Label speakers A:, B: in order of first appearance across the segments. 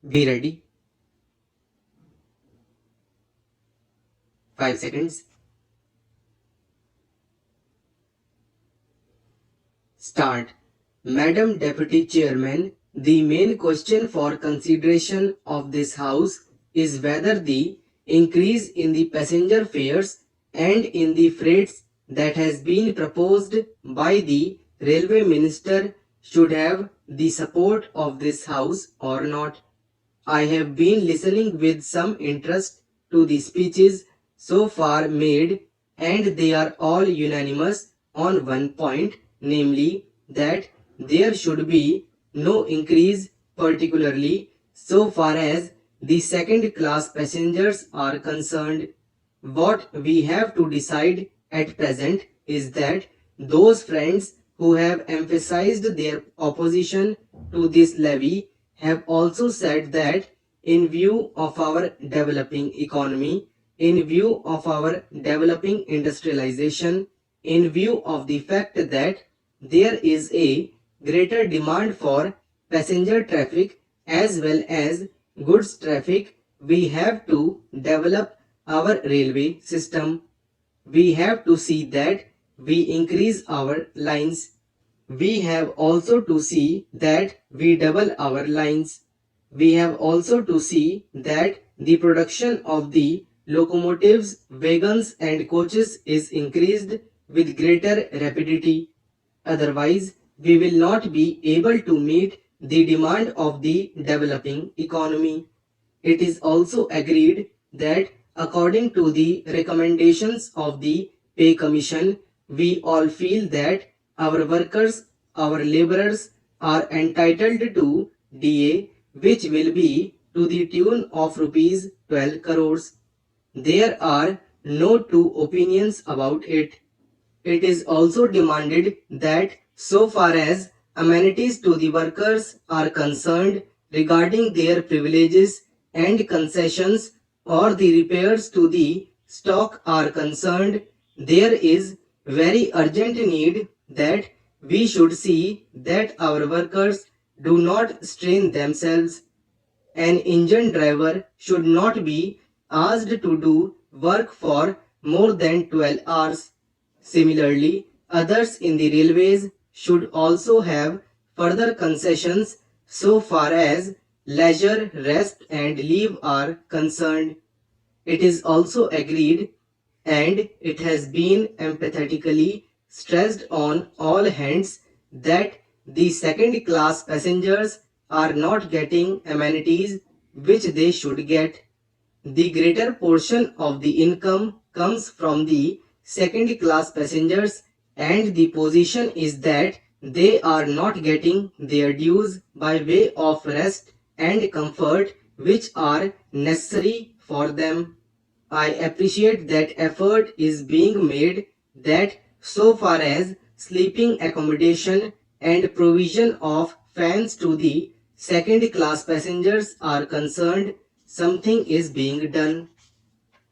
A: Be ready. 5 seconds. Start. Madam Deputy Chairman, the main question for consideration of this House is whether the increase in the passenger fares and in the freights that has been proposed by the Railway Minister should have the support of this House or not. I have been listening with some interest to the speeches so far made, and they are all unanimous on one point, namely that there should be no increase, particularly so far as the second class passengers are concerned. What we have to decide at present is that those friends who have emphasized their opposition to this levy have also said that in view of our developing economy, in view of our developing industrialization, in view of the fact that there is a greater demand for passenger traffic as well as goods traffic, we have to develop our railway system. We have to see that we increase our lines. We have also to see that we double our lines. We have also to see that the production of the locomotives, wagons and coaches is increased with greater rapidity. Otherwise, we will not be able to meet the demand of the developing economy. It is also agreed that according to the recommendations of the Pay Commission, we all feel that our workers, our laborers are entitled to DA, which will be to the tune of rupees 12 crores. There are no two opinions about it. It is also demanded that so far as amenities to the workers are concerned regarding their privileges and concessions or the repairs to the stock are concerned, there is very urgent need that we should see that our workers do not strain themselves. An engine driver should not be asked to do work for more than 12 hours. Similarly, others in the railways should also have further concessions so far as leisure, rest and leave are concerned. It is also agreed and it has been emphatically stressed on all hands that the second class passengers are not getting amenities which they should get. The greater portion of the income comes from the second class passengers and the position is that they are not getting their dues by way of rest and comfort which are necessary for them. I appreciate that effort is being made that so far as sleeping accommodation and provision of fans to the second class passengers are concerned, something is being done.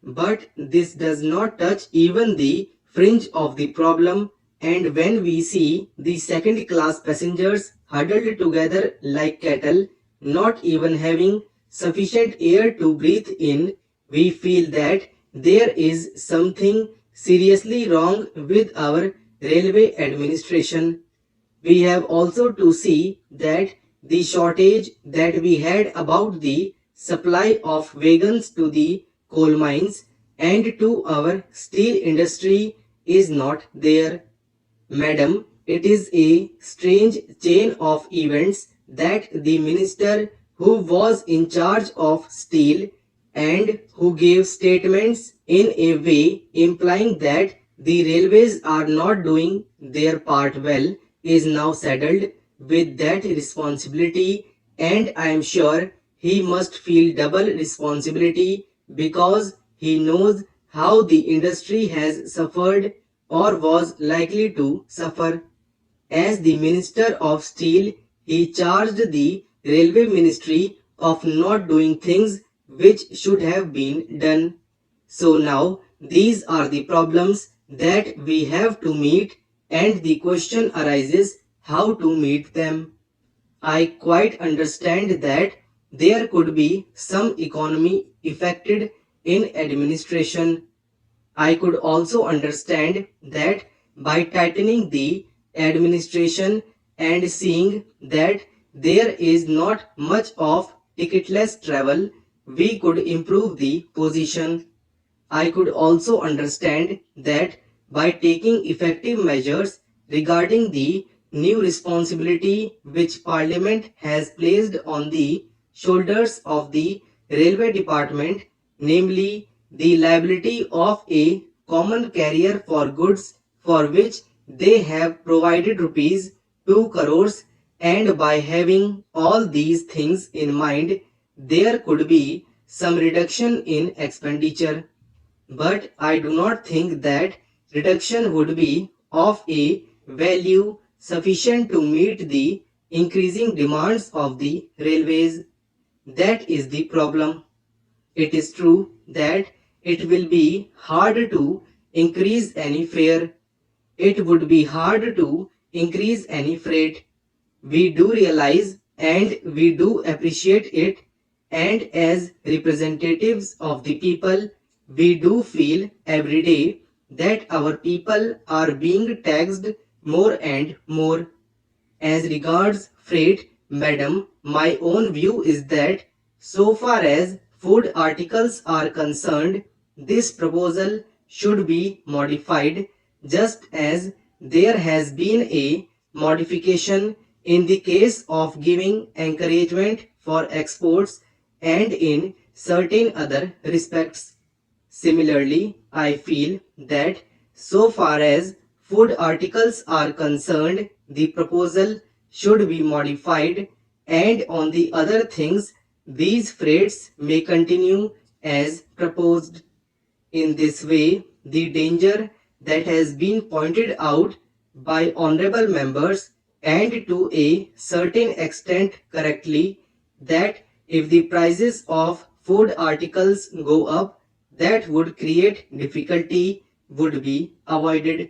A: But this does not touch even the fringe of the problem, and when we see the second class passengers huddled together like cattle, not even having sufficient air to breathe in, we feel that there is something seriously wrong with our railway administration. We have also to see that the shortage that we had about the supply of wagons to the coal mines and to our steel industry is not there. Madam, it is a strange chain of events that the minister who was in charge of steel and who gave statements in a way implying that the railways are not doing their part well is now saddled with that responsibility, and I am sure he must feel double responsibility because he knows how the industry has suffered or was likely to suffer. As the Minister of Steel, he charged the Railway Ministry of not doing things which should have been done. So now these are the problems that we have to meet, and the question arises how to meet them. I quite understand that there could be some economy affected in administration. I could also understand that by tightening the administration and seeing that there is not much of ticketless travel, we could improve the position. I could also understand that by taking effective measures regarding the new responsibility which Parliament has placed on the shoulders of the Railway Department, namely the liability of a common carrier for goods for which they have provided rupees 2 crores, and by having all these things in mind, there could be some reduction in expenditure. But I do not think that reduction would be of a value sufficient to meet the increasing demands of the railways. That is the problem. It is true that it will be hard to increase any fare. It would be hard to increase any freight. We do realize and we do appreciate it, and as representatives of the people, we do feel every day that our people are being taxed more and more. As regards freight, madam, my own view is that so far as food articles are concerned, this proposal should be modified just as there has been a modification in the case of giving encouragement for exports and in certain other respects. Similarly, I feel that so far as food articles are concerned, the proposal should be modified, and on the other things, these freights may continue as proposed. In this way, the danger that has been pointed out by honorable members, and to a certain extent correctly, that if the prices of food articles go up, that would create difficulty, would be avoided.